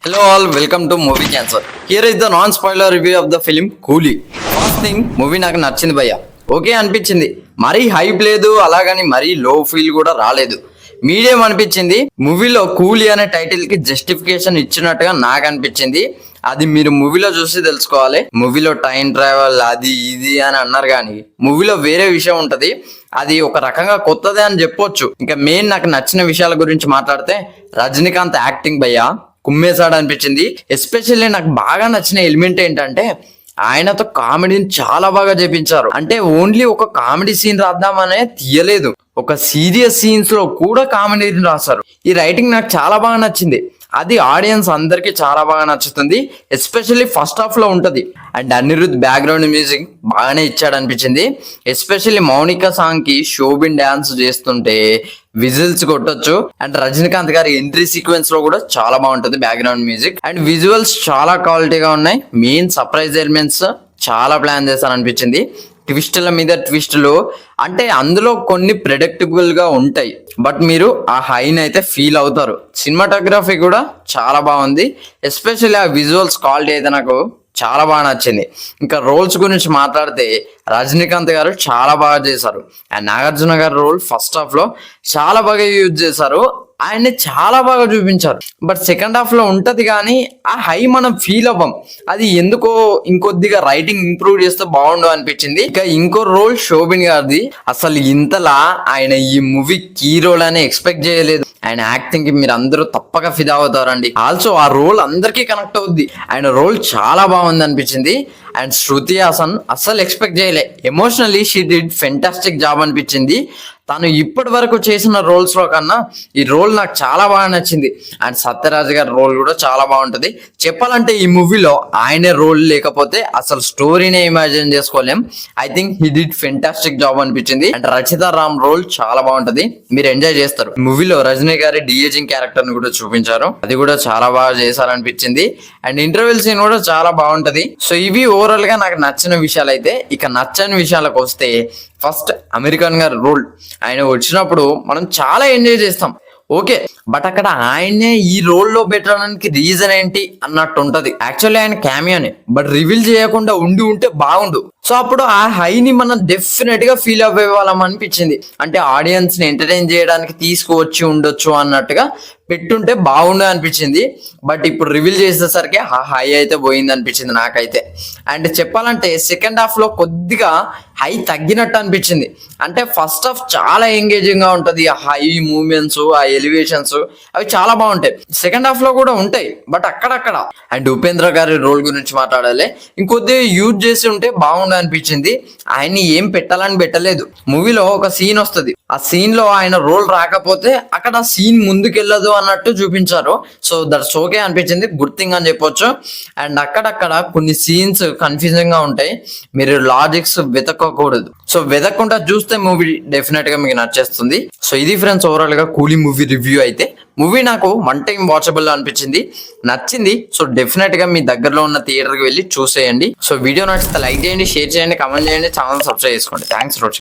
Hello all, welcome to Movie Cancer. Here is the non-spoiler review of the film Coolie. First thing, movie నాకు నచ్చింది భయ్య. Okay అనిపించింది. మరీ hype లేదు, అలాగని మరీ లో ఫీల్ కూడా రాలేదు. మీడియం అనిపించింది. మూవీలో కూలీ అనే టైటిల్ కి జస్టిఫికేషన్ ఇచ్చినట్టుగా నాకు అనిపించింది. అది మీరు మూవీలో చూసి తెలుసుకోవాలి. మూవీలో టైం ట్రావెల్ అది ఇది అని అన్నారు కానీ మూవీలో వేరే విషయం ఉంటది. అది ఒక రకంగా కొత్తదే అని చెప్పొచ్చు. ఇంకా మెయిన్ నాకు నచ్చిన విషయాల గురించి మాట్లాడితే రజనీకాంత్ యాక్టింగ్ భయ్య కుమ్మేశాడు అనిపించింది. ఎస్పెషల్లీ నాకు బాగా నచ్చిన ఎలిమెంట్ ఏంటంటే ఆయనతో కామెడీని చాలా బాగా చేపించారు. అంటే ఓన్లీ ఒక కామెడీ సీన్ రాద్దామనే తీయలేదు, ఒక సీరియస్ సీన్స్ లో కూడా కామెడీని రాశారు. ఈ రైటింగ్ నాకు చాలా బాగా నచ్చింది. అది ఆడియన్స్ అందరికి చాలా బాగా నచ్చుతుంది. ఎస్పెషల్లీ ఫస్ట్ హాఫ్ లో ఉంటది. అండ్ అనిరుద్ బ్యాక్గ్రౌండ్ మ్యూజిక్ బాగానే ఇచ్చాడు అనిపించింది. ఎస్పెషల్లీ మౌనిక సాంగ్ కి శోభిన్ డాన్స్ చేస్తుంటే విజిల్స్ కొట్టొచ్చు. అండ్ రజనీకాంత్ గారి ఎంట్రీ సీక్వెన్స్ లో కూడా చాలా బాగుంటది బ్యాక్గ్రౌండ్ మ్యూజిక్. అండ్ విజువల్స్ చాలా క్వాలిటీగా ఉన్నాయి. మెయిన్ సర్ప్రైజ్ ఎలిమెంట్స్ చాలా ప్లాన్ చేశారు అనిపించింది. ట్విస్టుల మీద ట్విస్టులు అంటే అందులో కొన్ని ప్రెడిక్టబుల్ గా ఉంటాయి, బట్ మీరు ఆ హైని అయితే ఫీల్ అవుతారు. సినిమాటోగ్రఫీ కూడా చాలా బాగుంది. ఎస్పెషల్లీ ఆ విజువల్స్ క్వాలిటీ అయితే నాకు చాలా బాగా నచ్చింది. ఇంకా రోల్స్ గురించి మాట్లాడితే రజనీకాంత్ గారు చాలా బాగా చేశారు. అండ్ నాగార్జున గారి రోల్ ఫస్ట్ హాఫ్ లో చాలా బాగా యూజ్ చేశారు. ఆయన్ని చాలా బాగా చూపించారు. బట్ సెకండ్ హాఫ్ లో ఉంటది కానీ ఆ హై మనం ఫీల్ అవ్వం. అది ఎందుకో ఇంకొద్దిగా రైటింగ్ ఇంప్రూవ్ చేస్తే బాగుండు అనిపించింది. ఇక ఇంకో రోల్ శోభిన్ గారిది. అసలు ఇంతలా ఆయన ఈ మూవీ కీ రోల్ అని ఎక్స్పెక్ట్ చేయలేదు. ఆయన యాక్టింగ్ కి మీరు అందరూ తప్పక ఫిదా అవుతారండి. ఆల్సో ఆ రోల్ అందరికీ కనెక్ట్ అవుద్ది. ఆయన రోల్ చాలా బాగుంది అనిపించింది. అండ్ శృతి హాసన్ అస్సలు ఎక్స్పెక్ట్ చేయలే. Emotionally she did fantastic job అనిపించింది. తను ఇప్పటి వరకు చేసిన రోల్స్ లో కన్నా ఈ రోల్ నాకు చాలా బాగా నచ్చింది. అండ్ సత్యరాజ్ గారి రోల్ కూడా చాలా బాగుంటది. చెప్పాలంటే ఈ మూవీలో ఆయనే రోల్ లేకపోతే అసలు స్టోరీనే ఇమాజిన్ చేసుకోలేం. I think he did fantastic job అనిపించింది. అండ్ రచితా రామ్ రోల్ చాలా బాగుంటది, మీరు ఎంజాయ్ చేస్తారు. మూవీలో రజనీ గారి డిఏజింగ్ క్యారెక్టర్ ని కూడా చూపించారు, అది కూడా చాలా బాగా చేశారనిపించింది. అండ్ ఇంటర్వెల్ సీన్ కూడా చాలా బాగుంటది. సో ఇవి ఓవరాల్ గా నాకు నచ్చిన విషయాలు అయితే. ఇక నచ్చని విషయాలకు వస్తే ఫస్ట్ అమెరికన్ గారి రోల్. ఆయన వచ్చినప్పుడు మనం చాలా ఎంజాయ్ చేస్తాం, ఓకే, బట్ అక్కడ ఆయనే ఈ రోల్ లో పెట్టడానికి రీజన్ ఏంటి అన్నట్టు ఉంటది. యాక్చువల్లీ ఆయన క్యామియోనే, బట్ రివీల్ చేయకుండా ఉంటే బాగుండు. సో అప్పుడు ఆ హైని మనం డెఫినెట్ గా ఫీల్ అవ్వేవాళ్ళం అనిపించింది. అంటే ఆడియన్స్ ని ఎంటర్టైన్ చేయడానికి తీసుకువచ్చి ఉండొచ్చు అన్నట్టుగా పెట్టుంటే బాగుండు అనిపించింది. బట్ ఇప్పుడు రివీల్ చేసేసరికి ఆ హై అయితే పోయింది అనిపించింది నాకైతే. అండ్ చెప్పాలంటే సెకండ్ హాఫ్ లో కొద్దిగా హై తగ్గినట్టు అనిపించింది. అంటే ఫస్ట్ హాఫ్ చాలా ఎంగేజింగ్ గా ఉంటది. ఆ హై మూమెంట్స్, ఆ ఎలివేషన్స్ అవి చాలా బాగుంటాయి. సెకండ్ హాఫ్ లో కూడా ఉంటాయి, బట్ అక్కడక్కడ. అండ్ ఉపేంద్ర గారి రోల్ గురించి మాట్లాడాలి. ఇంకొద్దిగా యూజ్ చేసి ఉంటే బాగుండు అనిపించింది. ఆయన్ని ఏం పెట్టాలని పెట్టలేదు. మూవీలో ఒక సీన్ వస్తుంది, ఆ సీన్ లో ఆయన రోల్ రాకపోతే అక్కడ ఆ సీన్ ముందుకెళ్ళదు అన్నట్టు చూపించారు. సో దట్స్ ఓకే అనిపించింది, గుడ్ థింగ్ అని చెప్పొచ్చు. అండ్ అక్కడక్కడ కొన్ని సీన్స్ కన్ఫ్యూజింగ్ గా ఉంటాయి, మీరు లాజిక్స్ వెతకకూడదు. సో వెతకకుండా చూస్తే మూవీ డెఫినెట్ గా మీకు నచ్చేస్తుంది. సో ఇది ఫ్రెండ్స్ ఓవరాల్ గా కూలీ మూవీ రివ్యూ అయితే. మూవీ నాకు వన్ టైం వాచబుల్ అనిపించింది, నచ్చింది. సో డెఫినెట్ గా మీ దగ్గరలో ఉన్న థియేటర్ కి వెళ్ళి చూసేయండి. సో వీడియో నచ్చితే లైక్ చేయండి, షేర్ చేయండి, కామెంట్ చేయండి, ఛానల్ సబ్స్క్రైబ్ చేసుకోండి. Thanks for watching.